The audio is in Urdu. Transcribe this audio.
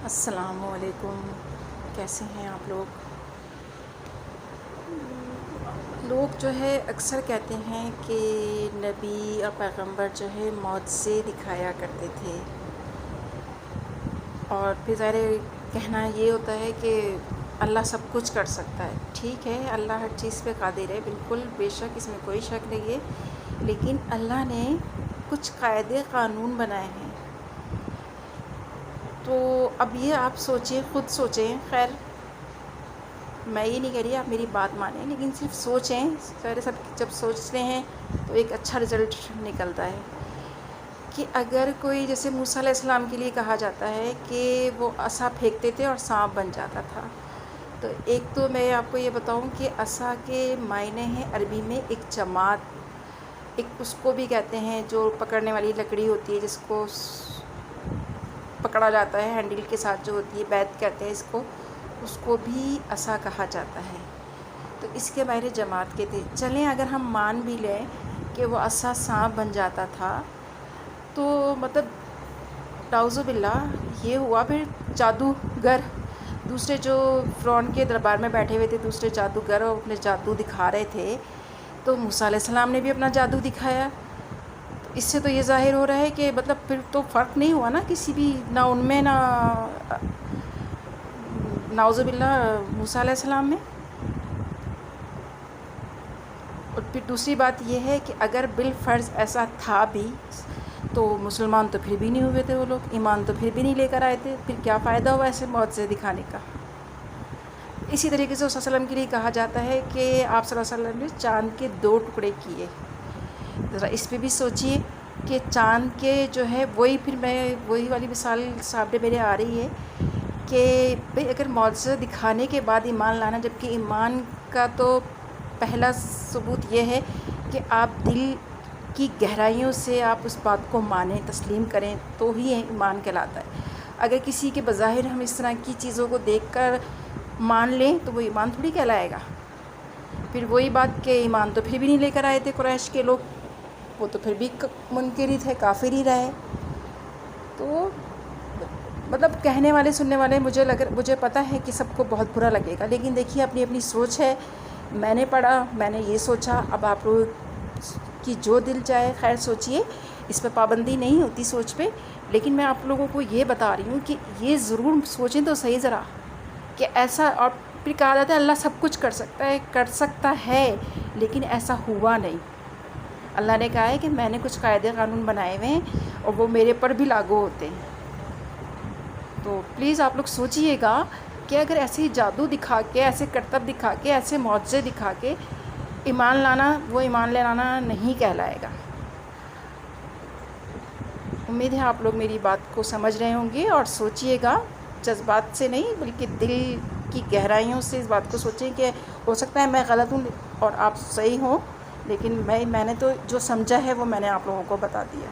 السلام علیکم، کیسے ہیں آپ لوگ؟ لوگ جو ہے اکثر کہتے ہیں کہ نبی اور پیغمبر جو ہے معجزے دکھایا کرتے تھے، اور پھر ظاہر کہنا یہ ہوتا ہے کہ اللہ سب کچھ کر سکتا ہے۔ ٹھیک ہے، اللہ ہر چیز پہ قادر ہے، بالکل بے شک، اس میں کوئی شک نہیں ہے، لیکن اللہ نے کچھ قاعدے قانون بنائے ہیں۔ تو اب یہ آپ سوچیں، خود سوچیں، خیر میں یہ نہیں کہہ رہی آپ میری بات مانیں، لیکن صرف سوچیں، سارے سب جب سوچتے ہیں تو ایک اچھا رزلٹ نکلتا ہے کہ اگر کوئی جیسے موسیٰ علیہ السلام کے لیے کہا جاتا ہے کہ وہ عصا پھینکتے تھے اور سانپ بن جاتا تھا، تو ایک تو میں آپ کو یہ بتاؤں کہ عصا کے معنی ہیں عربی میں ایک جماعت، ایک اس کو بھی کہتے ہیں جو پکڑنے والی لکڑی ہوتی ہے جس کو پکڑا جاتا ہے ہینڈل کے ساتھ جو ہوتی ہے، بیت کہتے ہیں اس کو بھی عصا کہا جاتا ہے۔ تو اس کے معنی جماعت کے تھے۔ چلیں اگر ہم مان بھی لیں کہ وہ عصا سانپ بن جاتا تھا، تو مطلب نعوذ باللہ یہ ہوا، پھر جادوگر دوسرے جو فرعون کے دربار میں بیٹھے ہوئے تھے، دوسرے جادوگر اور اپنے جادو دکھا رہے تھے، تو موسیٰ علیہ السلام نے بھی اپنا جادو دکھایا۔ اس سے تو یہ ظاہر ہو رہا ہے کہ مطلب پھر تو فرق نہیں ہوا نا کسی بھی، نہ ان میں، نہ نعوذ باللہ موسیٰ علیہ السلام میں۔ اور پھر دوسری بات یہ ہے کہ اگر بالفرض ایسا تھا بھی تو مسلمان تو پھر بھی نہیں ہوئے تھے، وہ لوگ ایمان تو پھر بھی نہیں لے کر آئے تھے، پھر کیا فائدہ ہوا ایسے معجزے دکھانے کا؟ اسی طریقے سے صلی اللہ علیہ وسلم کے لیے کہا جاتا ہے کہ آپ صلی اللہ علیہ وسلم نے چاند کے 2 ٹکڑے کیے۔ ذرا اس پہ بھی سوچئے کہ چاند کے جو ہے وہی والی مثال سامنے میرے آ رہی ہے کہ بھئی اگر معجزہ دکھانے کے بعد ایمان لانا، جبکہ ایمان کا تو پہلا ثبوت یہ ہے کہ آپ دل کی گہرائیوں سے آپ اس بات کو مانیں، تسلیم کریں، تو ہی ایمان کہلاتا ہے۔ اگر کسی کے بظاہر ہم اس طرح کی چیزوں کو دیکھ کر مان لیں تو وہ ایمان تھوڑی کہلائے گا۔ پھر وہی بات کہ ایمان تو پھر بھی نہیں لے کر آئے تھے قریش کے لوگ، وہ تو پھر بھی منکر ہی تھے، کافر ہی رہے۔ تو مطلب کہنے والے سننے والے مجھے پتہ ہے کہ سب کو بہت برا لگے گا، لیکن دیکھیے اپنی اپنی سوچ ہے۔ میں نے پڑھا، میں نے یہ سوچا، اب آپ لوگ کی جو دل چاہے خیر سوچئے، اس پہ پابندی نہیں ہوتی سوچ پہ، لیکن میں آپ لوگوں کو یہ بتا رہی ہوں کہ یہ ضرور سوچیں تو صحیح ذرا کہ ایسا، اور پھر کہا جاتا ہے اللہ سب کچھ کر سکتا ہے، لیکن ایسا ہوا نہیں۔ اللہ نے کہا ہے کہ میں نے کچھ قاعدے قانون بنائے ہوئے ہیں اور وہ میرے پر بھی لاگو ہوتے ہیں۔ تو پلیز آپ لوگ سوچئے گا کہ اگر ایسے جادو دکھا کے، ایسے کرتب دکھا کے، ایسے معجزے دکھا کے ایمان لانا، وہ ایمان لے لانا نہیں کہلائے گا۔ امید ہے آپ لوگ میری بات کو سمجھ رہے ہوں گے، اور سوچئے گا، جذبات سے نہیں بلکہ دل کی گہرائیوں سے اس بات کو سوچیں کہ ہو سکتا ہے میں غلط ہوں اور آپ صحیح ہوں، لیکن میں نے تو جو سمجھا ہے وہ میں نے آپ لوگوں کو بتا دیا۔